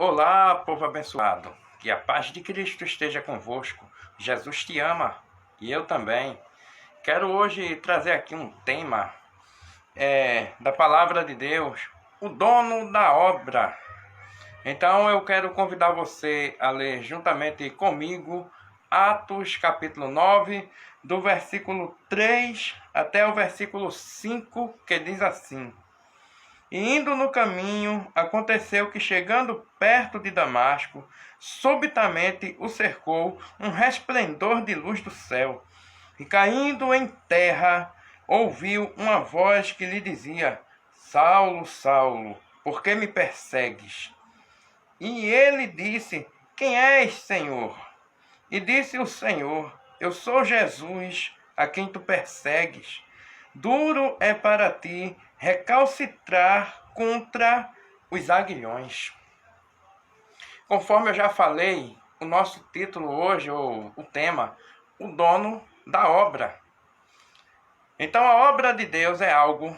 Olá, povo abençoado. Que a paz de Cristo esteja convosco. Jesus te ama e eu também. Quero hoje trazer aqui um tema da palavra de Deus, o dono da obra. Então eu quero convidar você a ler juntamente comigo Atos capítulo 9, do versículo 3 até o versículo 5, que diz assim: E indo no caminho, aconteceu que, chegando perto de Damasco, subitamente o cercou um resplendor de luz do céu. E caindo em terra, ouviu uma voz que lhe dizia: Saulo, Saulo, por que me persegues? E ele disse: Quem és, Senhor? E disse o Senhor: Eu sou Jesus, a quem tu persegues. Duro é para ti recalcitrar contra os aguilhões. Conforme eu já falei, o nosso título hoje, ou o tema, o dono da obra. Então a obra de Deus é algo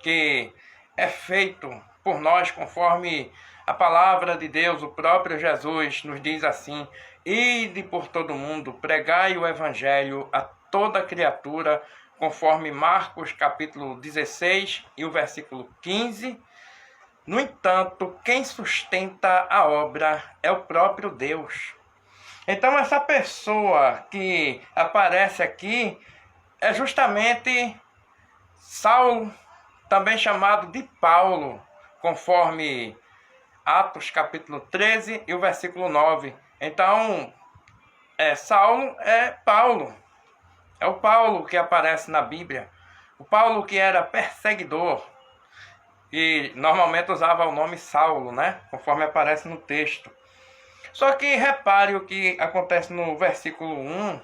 que é feito por nós conforme a palavra de Deus, o próprio Jesus nos diz assim: Ide por todo mundo, pregai o evangelho a toda criatura, conforme Marcos capítulo 16 e o versículo 15. No entanto, quem sustenta a obra é o próprio Deus. Então essa pessoa que aparece aqui é justamente Saulo, também chamado de Paulo, conforme Atos capítulo 13 e o versículo 9. Então, Saulo é Paulo. É o Paulo que aparece na Bíblia. O Paulo que era perseguidor. E normalmente usava o nome Saulo, né? Conforme aparece no texto. Só que repare o que acontece no versículo 1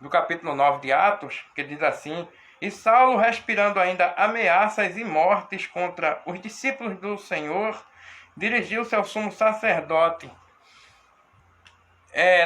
do capítulo 9 de Atos, que diz assim: E Saulo, respirando ainda ameaças e mortes contra os discípulos do Senhor, dirigiu-se ao sumo sacerdote.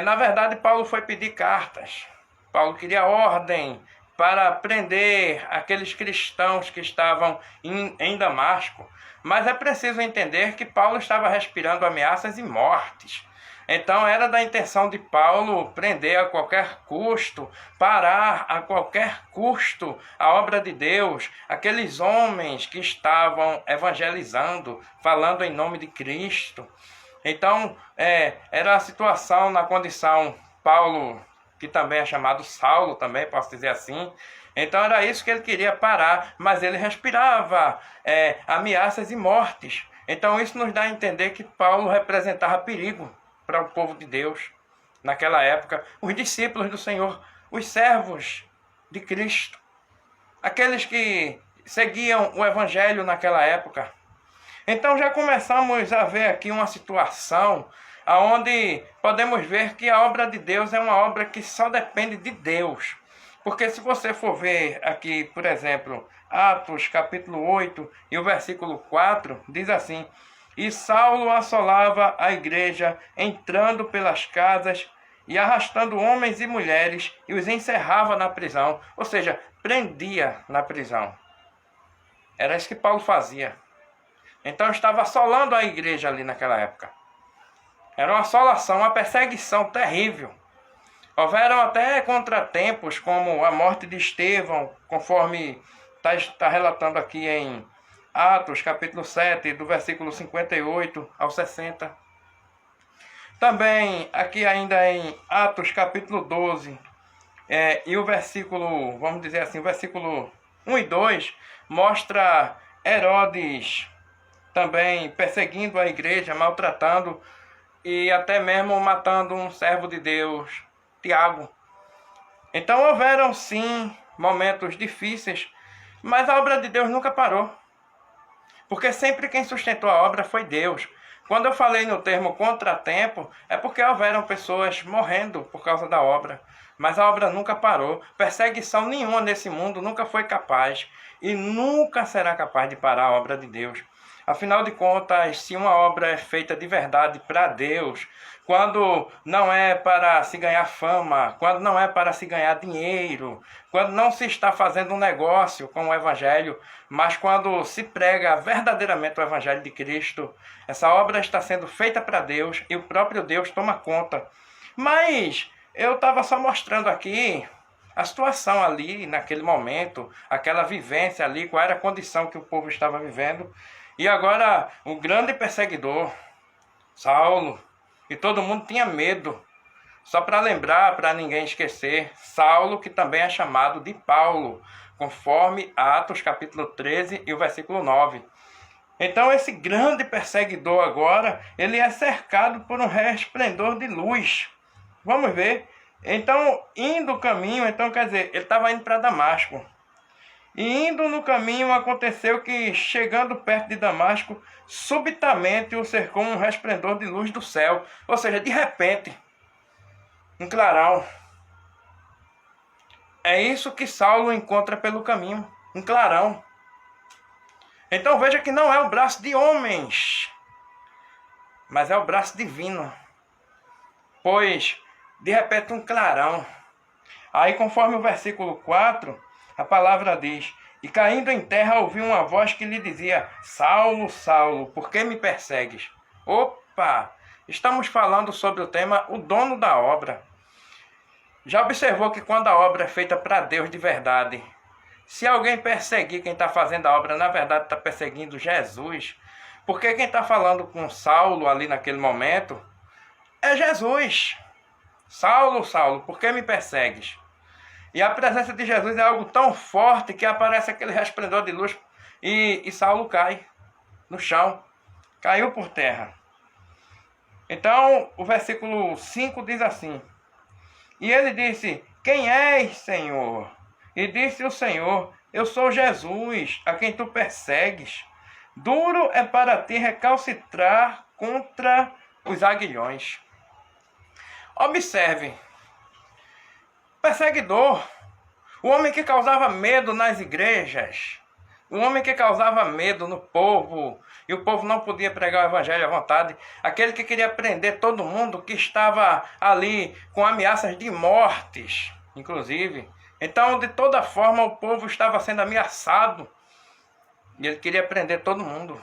Na verdade, Paulo foi pedir cartas. Paulo queria ordem para prender aqueles cristãos que estavam em Damasco. Mas é preciso entender que Paulo estava respirando ameaças e mortes. Então era da intenção de Paulo prender a qualquer custo, parar a qualquer custo a obra de Deus, aqueles homens que estavam evangelizando, falando em nome de Cristo. Então era a situação na condição Paulo, que também é chamado Saulo, também posso dizer assim. Então era isso que ele queria parar, mas ele respirava ameaças e mortes. Então isso nos dá a entender que Paulo representava perigo para o povo de Deus naquela época, os discípulos do Senhor, os servos de Cristo, aqueles que seguiam o Evangelho naquela época. Então já começamos a ver aqui uma situação onde podemos ver que a obra de Deus é uma obra que só depende de Deus. Porque se você for ver aqui, por exemplo, Atos capítulo 8 e o versículo 4, diz assim: E Saulo assolava a igreja, entrando pelas casas e arrastando homens e mulheres, e os encerrava na prisão. Ou seja, prendia na prisão. Era isso que Paulo fazia. Então estava assolando a igreja ali naquela época. Era uma assolação, uma perseguição terrível. Houveram até contratempos, como a morte de Estevão, conforme está relatando aqui em Atos capítulo 7, do versículo 58 ao 60. Também aqui ainda em Atos capítulo 12, e o versículo, vamos dizer assim, o versículo 1 e 2, mostra Herodes também perseguindo a igreja, maltratando e até mesmo matando um servo de Deus, Tiago. Então houveram sim momentos difíceis, mas a obra de Deus nunca parou. Porque sempre quem sustentou a obra foi Deus. Quando eu falei no termo contratempo, é porque houveram pessoas morrendo por causa da obra. Mas a obra nunca parou. Perseguição nenhuma nesse mundo nunca foi capaz e nunca será capaz de parar a obra de Deus. Afinal de contas, se uma obra é feita de verdade para Deus, quando não é para se ganhar fama, quando não é para se ganhar dinheiro, quando não se está fazendo um negócio com o Evangelho, mas quando se prega verdadeiramente o Evangelho de Cristo, essa obra está sendo feita para Deus e o próprio Deus toma conta. Mas eu estava só mostrando aqui a situação ali, naquele momento, aquela vivência ali, qual era a condição que o povo estava vivendo. E agora, o grande perseguidor, Saulo, e todo mundo tinha medo. Só para lembrar, para ninguém esquecer, Saulo, que também é chamado de Paulo, conforme Atos capítulo 13 e o versículo 9. Então esse grande perseguidor agora, ele é cercado por um resplendor de luz. Vamos ver. Então, indo o caminho, então quer dizer, ele estava indo para Damasco. E indo no caminho, aconteceu que, chegando perto de Damasco, subitamente o cercou um resplendor de luz do céu. Ou seja, de repente, um clarão. É isso que Saulo encontra pelo caminho, um clarão. Então veja que não é o braço de homens, mas é o braço divino. Pois, de repente, um clarão. Aí, conforme o versículo 4, a palavra diz: e caindo em terra ouviu uma voz que lhe dizia: Saulo, Saulo, por que me persegues? Opa! Estamos falando sobre o tema o dono da obra. Já observou que quando a obra é feita para Deus de verdade, se alguém perseguir quem está fazendo a obra, na verdade está perseguindo Jesus. Porque quem está falando com Saulo ali naquele momento é Jesus. Saulo, Saulo, por que me persegues? E a presença de Jesus é algo tão forte que aparece aquele resplendor de luz e Saulo cai no chão. Caiu por terra. Então, o versículo 5 diz assim: e ele disse: quem és, Senhor? E disse o Senhor: eu sou Jesus, a quem tu persegues. Duro é para ti recalcitrar contra os aguilhões. Observe. Perseguidor, o homem que causava medo nas igrejas, o homem que causava medo no povo, e o povo não podia pregar o evangelho à vontade, aquele que queria prender todo mundo, que estava ali com ameaças de mortes, inclusive. Então, de toda forma, o povo estava sendo ameaçado, e ele queria prender todo mundo,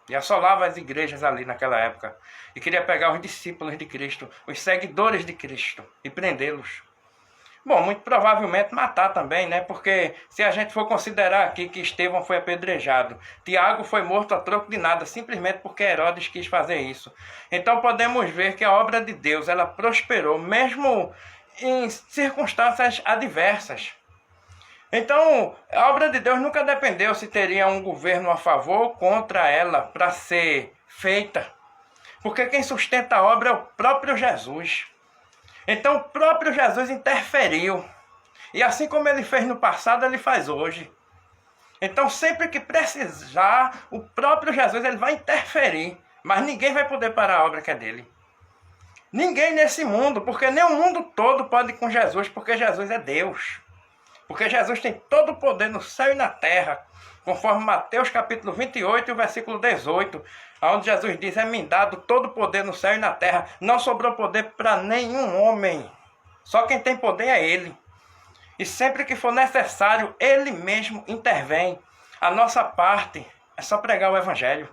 e assolava as igrejas ali naquela época, e queria pegar os discípulos de Cristo, os seguidores de Cristo, e prendê-los. Bom, muito provavelmente matar também, né? Porque se a gente for considerar aqui que Estevão foi apedrejado, Tiago foi morto a troco de nada, simplesmente porque Herodes quis fazer isso. Então podemos ver que a obra de Deus, ela prosperou, mesmo em circunstâncias adversas. Então, a obra de Deus nunca dependeu se teria um governo a favor ou contra ela para ser feita. Porque quem sustenta a obra é o próprio Jesus. Então o próprio Jesus interferiu. E assim como ele fez no passado, ele faz hoje. Então sempre que precisar, o próprio Jesus ele vai interferir. Mas ninguém vai poder parar a obra que é dele. Ninguém nesse mundo, porque nem o mundo todo pode ir com Jesus, porque Jesus é Deus. Porque Jesus tem todo o poder no céu e na terra. Conforme Mateus capítulo 28 e o versículo 18. Onde Jesus diz: é-me dado todo o poder no céu e na terra. Não sobrou poder para nenhum homem. Só quem tem poder é Ele. E sempre que for necessário, Ele mesmo intervém. A nossa parte é só pregar o Evangelho.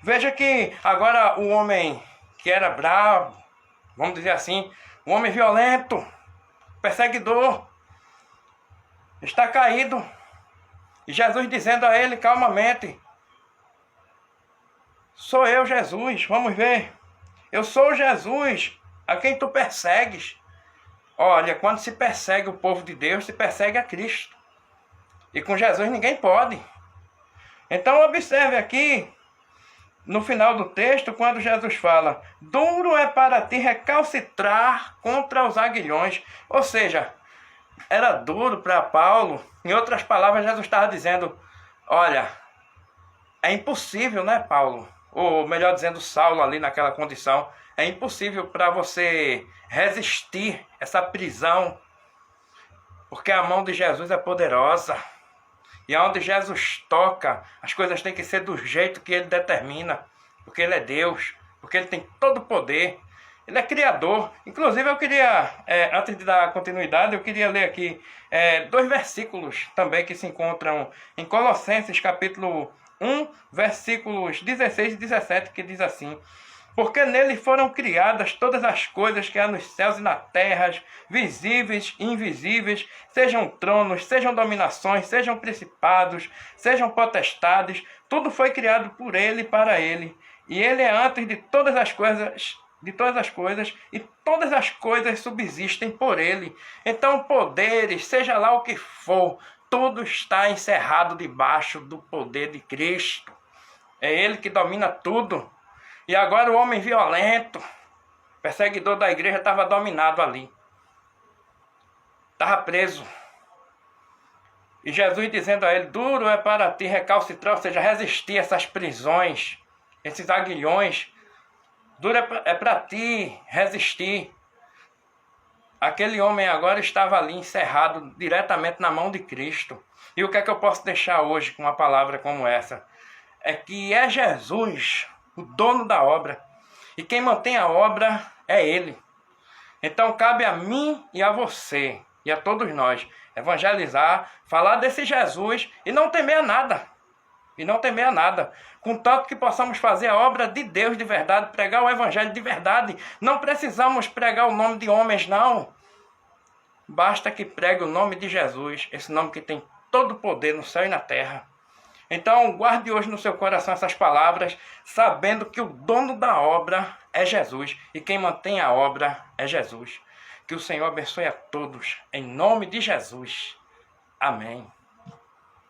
Veja que agora o homem que era bravo, vamos dizer assim, o homem violento, perseguidor, está caído. E Jesus dizendo a ele calmamente: sou eu, Jesus. Vamos ver. Eu sou Jesus, a quem tu persegues. Olha, quando se persegue o povo de Deus, se persegue a Cristo. E com Jesus ninguém pode. Então observe aqui, no final do texto, quando Jesus fala: duro é para ti recalcitrar contra os aguilhões. Ou seja, era duro para Paulo. Em outras palavras, Jesus estava dizendo: olha, é impossível, né, Paulo? Ou melhor dizendo, Saulo ali naquela condição, é impossível para você resistir essa prisão, porque a mão de Jesus é poderosa. E aonde Jesus toca, as coisas têm que ser do jeito que ele determina. Porque ele é Deus, porque ele tem todo o poder. Ele é criador. Inclusive eu queria, antes de dar continuidade, eu queria ler aqui 2 versículos também que se encontram em Colossenses capítulo 1, versículos 16 e 17, que diz assim: porque nele foram criadas todas as coisas que há nos céus e na terra, visíveis e invisíveis, sejam tronos, sejam dominações, sejam principados, sejam potestades, tudo foi criado por ele e para ele. E ele é antes de todas as coisas, e todas as coisas subsistem por ele. Então, poderes, seja lá o que for, tudo está encerrado debaixo do poder de Cristo. É ele que domina tudo. E agora o homem violento, perseguidor da igreja, estava dominado ali. Estava preso. E Jesus dizendo a ele: duro é para ti recalcitrar, ou seja, resistir a essas prisões, esses aguilhões. Duro é para ti resistir. Aquele homem agora estava ali encerrado diretamente na mão de Cristo. E o que é que eu posso deixar hoje com uma palavra como essa? É que é Jesus o dono da obra. E quem mantém a obra é Ele. Então cabe a mim e a você, e a todos nós, evangelizar, falar desse Jesus e não temer a nada. E não temer a nada. Contanto que possamos fazer a obra de Deus de verdade, pregar o evangelho de verdade. Não precisamos pregar o nome de homens, não. Basta que pregue o nome de Jesus, esse nome que tem todo o poder no céu e na terra. Então, guarde hoje no seu coração essas palavras, sabendo que o dono da obra é Jesus e quem mantém a obra é Jesus. Que o Senhor abençoe a todos, em nome de Jesus. Amém.